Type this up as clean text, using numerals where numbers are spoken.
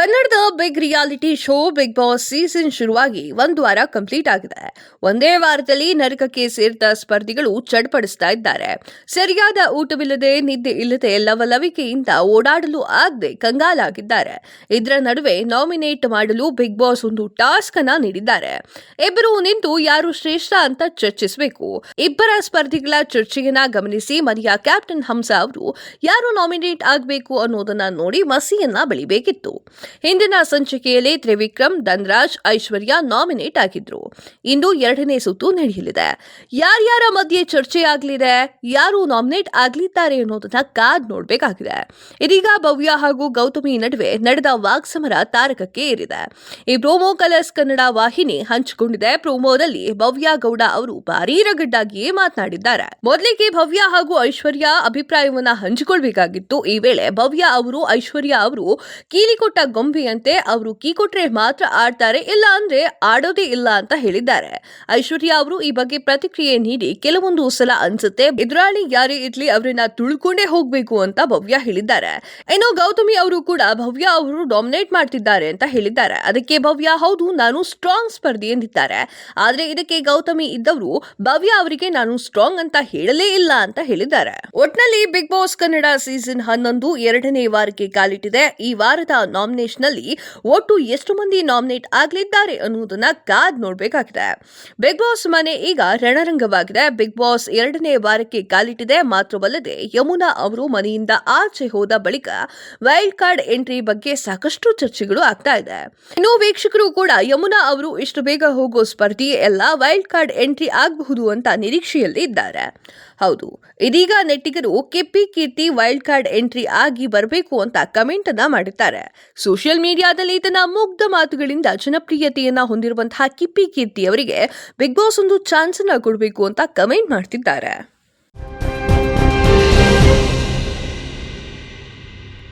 ಕನ್ನಡದ big reality show Bigg Boss season ಶುರುವಾಗಿ ಒಂದು ವಾರ ಕಂಪ್ಲೀಟ್ ಆಗಿದೆ. ಒಂದೇ ವಾರದಲ್ಲಿ ನರಕಕ್ಕೆ ಸೇರಿದ ಸ್ಪರ್ಧಿಗಳು ಚಡ್ಪಡಿಸ್ತಾ ಇದ್ದಾರೆ. ಸರಿಯಾದ ಊಟವಿಲ್ಲದೆ, ನಿದ್ದೆ ಇಲ್ಲದೆ, ಲವಲವಿಕೆಯಿಂದ ಓಡಾಡಲು ಆಗದೆ ಕಂಗಾಲಾಗಿದ್ದಾರೆ. ಇದರ ನಡುವೆ ನಾಮಿನೇಟ್ ಮಾಡಲು ಬಿಗ್ ಬಾಸ್ ಒಂದು ಟಾಸ್ಕ್ ಅನ್ನ ನೀಡಿದ್ದಾರೆ. ಇಬ್ಬರು ನಿಂತು ಯಾರು ಶ್ರೇಷ್ಠ ಅಂತ ಚರ್ಚಿಸಬೇಕು. ಇಬ್ಬರ ಸ್ಪರ್ಧಿಗಳ ಚರ್ಚೆಯನ್ನ ಗಮನಿಸಿ ಮನೆಯ ಕ್ಯಾಪ್ಟನ್ ಹಂಸ ಅವರು ಯಾರು ನಾಮಿನೇಟ್ ಆಗಬೇಕು ಅನ್ನೋದನ್ನ ನೋಡಿ ಮಸಿಯನ್ನ ಬೆಳಿಬೇಕಿತ್ತು. ಹಿಂದಿನ ಸಂಚಿಕೆಯಲ್ಲಿ ತ್ರಿವಿಕ್ರಮ್, ಧನ್ರಾಜ್, ಐಶ್ವರ್ಯ ನಾಮಿನೇಟ್ ಆಗಿದ್ರು. ಇಂದು ಎರಡನೇ ಸುತ್ತು ನಡೆಯಲಿದೆ. ಯಾರ್ಯಾರ ಮಧ್ಯೆ ಚರ್ಚೆ ಆಗಲಿದೆ, ಯಾರು ನಾಮಿನೇಟ್ ಆಗಲಿದ್ದಾರೆ ಅನ್ನೋದನ್ನ ಕಾದ್ ನೋಡಬೇಕಾಗಿದೆ. ಇದೀಗ ಭವ್ಯ ಹಾಗೂ ಗೌತಮಿ ನಡುವೆ ನಡೆದ ವಾಕ್ಸಮರ ತಾರಕಕ್ಕೆ ಏರಿದೆ. ಈ ಪ್ರೋಮೋ ಕಲರ್ಸ್ ಕನ್ನಡ ವಾಹಿನಿ ಹಂಚಿಕೊಂಡಿದೆ. ಪ್ರೋಮೋದಲ್ಲಿ ಭವ್ಯ ಗೌಡ ಅವರು ಭಾರೀ ರಗಡ್ಡಾಗಿಯೇ ಮಾತನಾಡಿದ್ದಾರೆ. ಮೊದಲಿಗೆ ಭವ್ಯ ಹಾಗೂ ಐಶ್ವರ್ಯ ಅಭಿಪ್ರಾಯವನ್ನ ಹಂಚಿಕೊಳ್ಬೇಕಾಗಿತ್ತು. ಈ ವೇಳೆ ಭವ್ಯ ಅವರು ಐಶ್ವರ್ಯ ಅವರು ಕೀಲಿಕೊಟ್ಟ ಗೊಂಬೆಯಂತೆ ಅವರು ಕೀ ಕೊಟ್ರೆ ಮಾತ್ರ ಆಡ್ತಾರೆ, ಇಲ್ಲ ಅಂದ್ರೆ ಆಡೋದೇ ಇಲ್ಲ ಅಂತ ಹೇಳಿದ್ದಾರೆ. ಐಶ್ವರ್ಯ ಅವರು ಈ ಬಗ್ಗೆ ಪ್ರತಿಕ್ರಿಯೆ ನೀಡಿ ಕೆಲವೊಂದು ಸಲ ಅನ್ಸುತ್ತೆ ಎದುರಾಳಿ ಯಾರೇ ಇರ್ಲಿ ಅವರನ್ನ ತುಳ್ಕೊಂಡೇ ಹೋಗ್ಬೇಕು ಅಂತ ಭವ್ಯ ಹೇಳಿದ್ದಾರೆ. ಇನ್ನು ಗೌತಮಿ ಅವರು ಕೂಡ ಭವ್ಯ ಅವರು ಡಾಮಿನೇಟ್ ಮಾಡ್ತಿದ್ದಾರೆ ಅಂತ ಹೇಳಿದ್ದಾರೆ. ಅದಕ್ಕೆ ಭವ್ಯ ಹೌದು ನಾನು ಸ್ಟ್ರಾಂಗ್ ಸ್ಪರ್ಧಿ ಎಂದಿದ್ದಾರೆ. ಆದ್ರೆ ಇದಕ್ಕೆ ಗೌತಮಿ ಇದ್ದವರು ಭವ್ಯ ಅವರಿಗೆ ನಾನು ಸ್ಟ್ರಾಂಗ್ ಅಂತ ಹೇಳಲೇ ಇಲ್ಲ ಅಂತ ಹೇಳಿದ್ದಾರೆ. ಒಟ್ನಲ್ಲಿ ಬಿಗ್ ಬಾಸ್ ಕನ್ನಡ ಸೀಸನ್ 11 ಎರಡನೇ ವಾರಕ್ಕೆ ಕಾಲಿಟ್ಟಿದೆ. ಈ ವಾರದ ನಾಮಿನೇಷನ್ ನಲ್ಲಿ ಒಟ್ಟು ಎಷ್ಟು ಮಂದಿ ನಾಮಿನೇಟ್ ಆಗಲಿದ್ದಾರೆ ಅನ್ನುವುದನ್ನ ಕಾದ್ ನೋಡಬೇಕಾಗಿದೆ. ಬಿಗ್ ಬಾಸ್ ಮನೆ ಈಗ ರಣರಂಗವಾಗಿದೆ. ಬಿಗ್ ಬಾಸ್ ಎರಡನೇ ವಾರಕ್ಕೆ ಕಾಲಿಟ್ಟಿದೆ. ಮಾತ್ರವಲ್ಲದೆ ಯಮುನಾ ಅವರು ಮನೆಯಿಂದ ಆಚೆ ಹೋದ ಬಳಿಕ ವೈಲ್ಡ್ ಕಾರ್ಡ್ ಎಂಟ್ರಿ ಬಗ್ಗೆ ಸಾಕಷ್ಟು ಚರ್ಚೆಗಳು ಆಗ್ತಾ ಇದೆ. ಇನ್ನು ವೀಕ್ಷಕರು ಕೂಡ ಯಮುನಾ ಅವರು ಇಷ್ಟು ಬೇಗ ಹೋಗೋ ಸ್ಪರ್ಧಿ ಎಲ್ಲ ವೈಲ್ಡ್ ಕಾರ್ಡ್ ಎಂಟ್ರಿ ಆಗಬಹುದು ಅಂತ ನಿರೀಕ್ಷೆಯಲ್ಲಿ ಇದ್ದಾರೆ. ಹೌದು, ಇದೀಗ ನೆಟ್ಟಿಗರು ಕಿಪ್ಪಿ ಕೀರ್ತಿ ವೈಲ್ಡ್ ಕಾರ್ಡ್ ಎಂಟ್ರಿ ಆಗಿ ಬರಬೇಕು ಅಂತ ಕಮೆಂಟ್ ಅನ್ನ ಮಾಡಿದ್ದಾರೆ. ಸೋಷಿಯಲ್ ಮೀಡಿಯಾದಲ್ಲಿ ತನ್ನ ಮುಗ್ಧ ಮಾತುಗಳಿಂದ ಜನಪ್ರಿಯತೆಯನ್ನ ಹೊಂದಿರುವಂತಹ ಕಿಪ್ಪಿ ಕೀರ್ತಿ ಅವರಿಗೆ ಬಿಗ್ ಬಾಸ್ ಒಂದು ಚಾನ್ಸ್ ಅನ್ನ ಕೊಡಬೇಕು ಅಂತ ಕಮೆಂಟ್ ಮಾಡ್ತಿದ್ದಾರೆ.